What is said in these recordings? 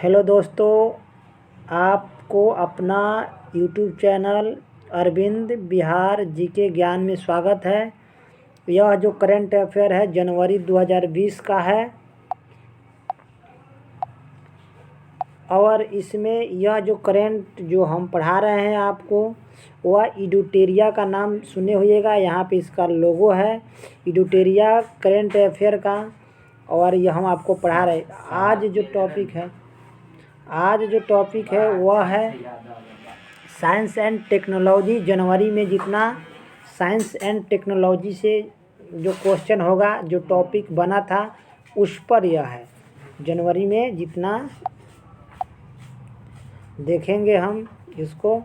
Hello दोस्तों, आपको अपना YouTube channel Arvind Bihar GK ज्ञान में स्वागत है। यह जो करंट अफेयर है जनवरी 2020 का है और इसमें यह जो करंट जो हम पढ़ा रहे हैं आपको वह इडुटेरिया का नाम सुने होइएगा। यहाँ पे इसका लोगो है इडुटेरिया करंट अफेयर का और यह हम आपको पढ़ा रहे हैं। आज जो टॉपिक है वह है साइंस एंड टेक्नोलॉजी। जनवरी में जितना साइंस एंड टेक्नोलॉजी से जो क्वेश्चन होगा, जो टॉपिक बना था उस पर यह है। जनवरी में जितना देखेंगे हम इसको,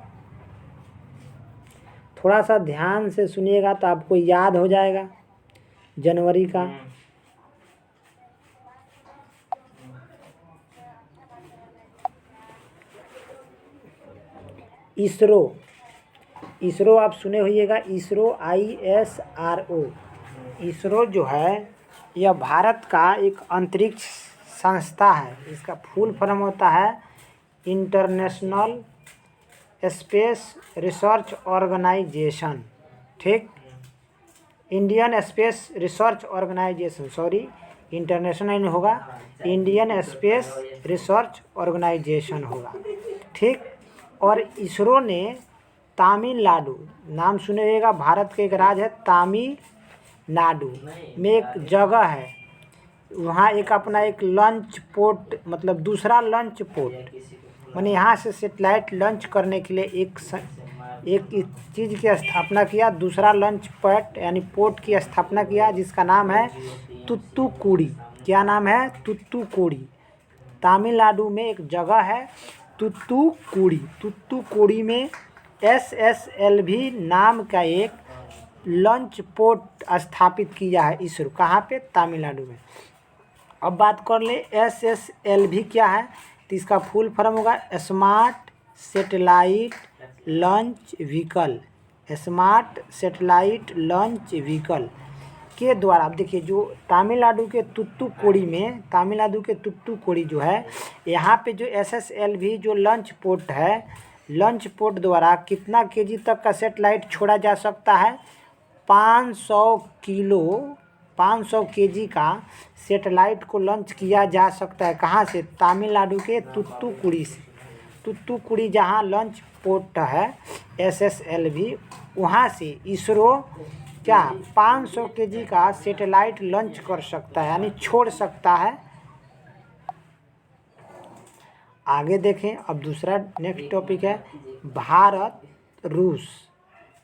थोड़ा सा ध्यान से सुनिएगा तो आपको याद हो जाएगा जनवरी का। इसरो आप सुने होइएगा, इसरो ISRO। इसरो जो है यह भारत का एक अंतरिक्ष संस्था है। इसका फुल फॉर्म होता है इंटरनेशनल स्पेस रिसर्च ऑर्गेनाइजेशन। ठीक, Indian space research organisation, sorry international नहीं होगा, इंडियन स्पेस रिसर्च ऑर्गेनाइजेशन होगा। ठीक, और इसरो ने तमिलनाडु, नाम सुनिएगा, भारत के एक राज्य है तमिलनाडु में एक जगह है, वहाँ एक अपना एक लॉन्च पोर्ट, मतलब दूसरा लॉन्च पोर्ट, मैंने यहाँ से सैटेलाइट लॉन्च करने के लिए एक चीज़ की स्थापना किया, दूसरा लॉन्च पैड यानी पोर्ट की स्थापना किया, जिसका नाम है तुत्तुकुड़ी। क्या नाम है? तुत्तुकुड़ी। तमिलनाडु में एक जगह है तुत्तुकुड़ी। तुत्तुकुड़ी में SSLV नाम का एक लॉन्च पोर्ट स्थापित किया है इसरो। कहाँ पे? तमिलनाडु में। अब बात कर ले SSLV क्या है, तो इसका फुल फॉर्म होगा smart satellite launch vehicle. Smart satellite launch vehicle के द्वारा, अब देखिए जो तमिलनाडु के तुत्तुकुड़ी जो है, यहाँ पे जो SSLV जो लॉन्च पोर्ट है, लॉन्च पोर्ट द्वारा कितना केजी तक का सैटेलाइट छोड़ा जा सकता है? 500 केजी का सैटेलाइट को लॉन्च किया जा सकता है। कहाँ से? तमिलनाडु के तुत्तुकुड़ी से। तुत्तुकुड़ी जहाँ लॉन्च पोर्ट है SSLV, वहाँ से इसरो क्या 500 केजी का सैटेलाइट लॉन्च कर सकता है, यानी छोड़ सकता है। आगे देखें, अब दूसरा नेक्स्ट टॉपिक है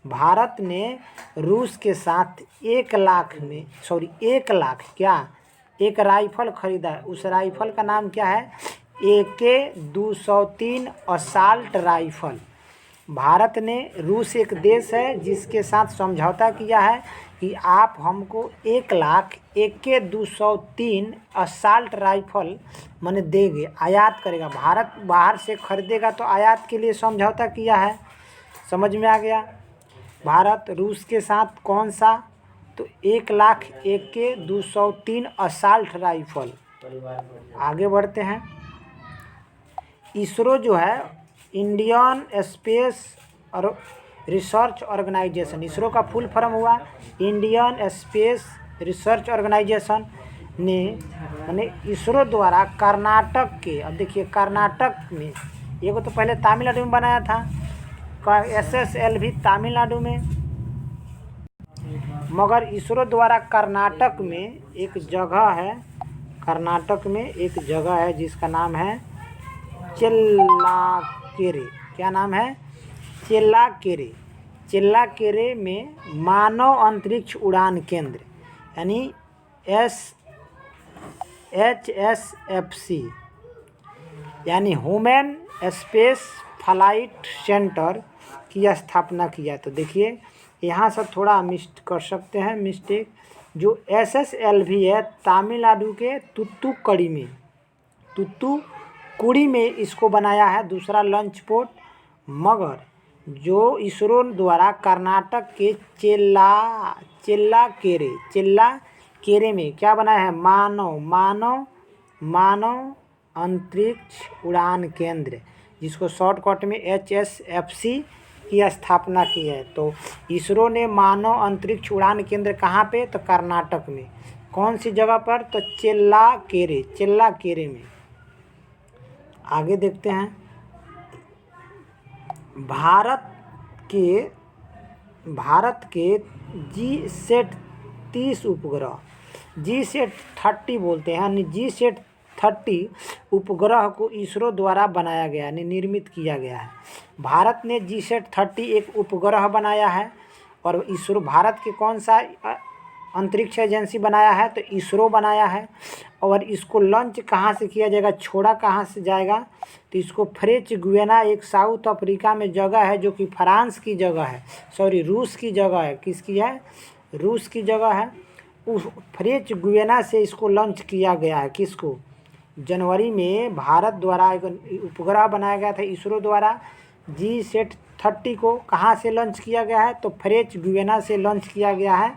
भारत ने रूस के साथ 1 लाख एक राइफल खरीदा है। उस राइफल का नाम क्या है? AK-203 assault rifle. भारत ने, रूस एक देश है जिसके साथ समझौता किया है कि आप हमको 1 लाख AK-203 असॉल्ट राइफल मैंने देंगे, आयात करेगा। भारत बाहर से खरीदेगा तो आयात के लिए समझौता किया है। समझ में आ गया? भारत रूस के साथ कौन सा? तो 1 लाख AK-203 असॉल्ट राइफल। आगे बढ़ते हैं। इसरो जो है Indian space research organisation, ISRO का फुल फॉर्म हुआ इंडियन स्पेस रिसर्च ऑर्गेनाइजेशन ने, मैंने इसरो द्वारा कर्नाटक के, अब देखिए कर्नाटक में, ये तो पहले तमिलनाडु में बनाया था SSLV तमिलनाडु में, मगर इसरो द्वारा कर्नाटक में एक जगह है जिसका नाम है चेल्लाकेरे। क्या नाम है? चेल्लाकेरे में मानव अंतरिक्ष उड़ान केंद्र यानी HSFC यानी ह्यूमन स्पेस फ्लाइट सेंटर की स्थापना किया। तो देखिए यहाँ से थोड़ा कर सकते हैं मिस्टेक। जो SSLV है तमिलनाडु के तुत्तुकुड़ी में इसको बनाया है, दूसरा लॉन्च पोर्ट, मगर जो इसरो द्वारा कर्नाटक के चेल्लाकेरे में क्या बनाया है? मानव अंतरिक्ष उड़ान केंद्र, जिसको शॉर्टकट में HSFC की स्थापना की है। तो इसरो ने मानव अंतरिक्ष उड़ान केंद्र कहाँ पे? तो कर्नाटक में। कौन सी जगह पर? तो चेल्लाकेरे में। आगे देखते हैं। भारत के GSAT-30 उपग्रह, GSAT-30 बोलते हैं, यानी GSAT-30 उपग्रह को इसरो द्वारा बनाया गया, यानी निर्मित किया गया है। भारत ने GSAT-30 एक उपग्रह बनाया है, और इसरो भारत के कौन सा अंतरिक्ष एजेंसी बनाया है? तो इसरो बनाया है। और इसको लॉन्च कहाँ से किया जाएगा, छोड़ा कहाँ से जाएगा? तो इसको फ्रेंच गुयाना, एक साउथ अफ्रीका में जगह है, जो कि फ्रांस की जगह है, रूस की जगह है। किसकी है? रूस की जगह है। उस फ्रेंच गुयाना से इसको लॉन्च किया गया है। किसको? जनवरी में भारत द्वारा एक उपग्रह बनाया गया था इसरो द्वारा। GSAT-30 को कहाँ से लॉन्च किया गया है? तो फ्रेंच गुयाना से लॉन्च किया गया है।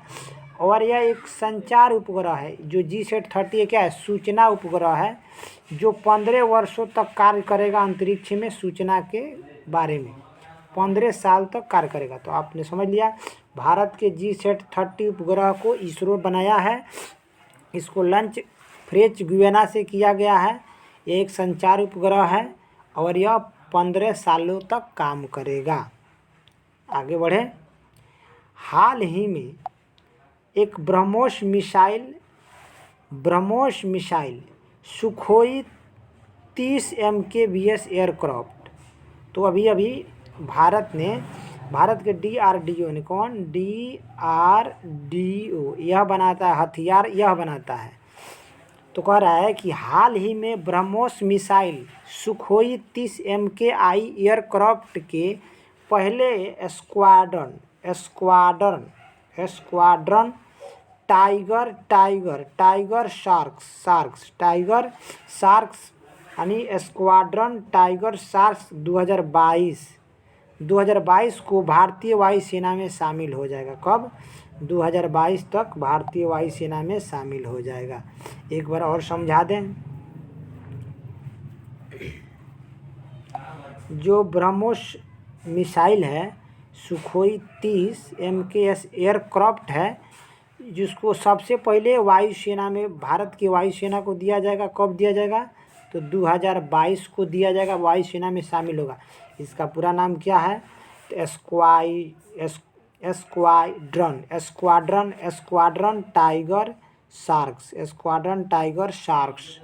और यह एक संचार उपग्रह है। जो GSAT-30 क्या है? सूचना उपग्रह है, जो 15 वर्षों तक कार्य करेगा अंतरिक्ष में सूचना के बारे में। 15 साल तक कार्य करेगा। तो आपने समझ लिया, भारत के GSAT-30 उपग्रह को इसरो बनाया है। इसको लॉन्च फ्रेंच गुयाना से किया गया है। यह एक संचार उपग्रह है, और यह 15 सालों तक काम करेगा। आगे बढ़े। हाल ही में एक BrahMos missile Sukhoi 30 MKVS aircraft, तो अभी भारत के DRDO ने, कौन? DRDO यह बनाता है, हथियार यह बनाता है। तो कह रहा है कि हाल ही में BrahMos missile Sukhoi 30 MKI aircraft के पहले स्क्वाड्रन टाइगर शार्क्स यानी स्क्वाड्रन टाइगर शार्क्स 2022 को भारतीय वायुसेना में शामिल हो जाएगा। कब? 2022 तक भारतीय वायुसेना में शामिल हो जाएगा। एक बार और समझा दें। जो ब्रह्मोस मिसाइल है, सुखोई 30 MKS एयरक्राफ्ट है, जिसको सबसे पहले वायुसेना में, भारत की वायुसेना को दिया जाएगा। कब दिया जाएगा? तो 2022 को दिया जाएगा, वायुसेना में शामिल होगा। इसका पूरा नाम क्या है? तो स्क्वाड्रन टाइगर शार्क्स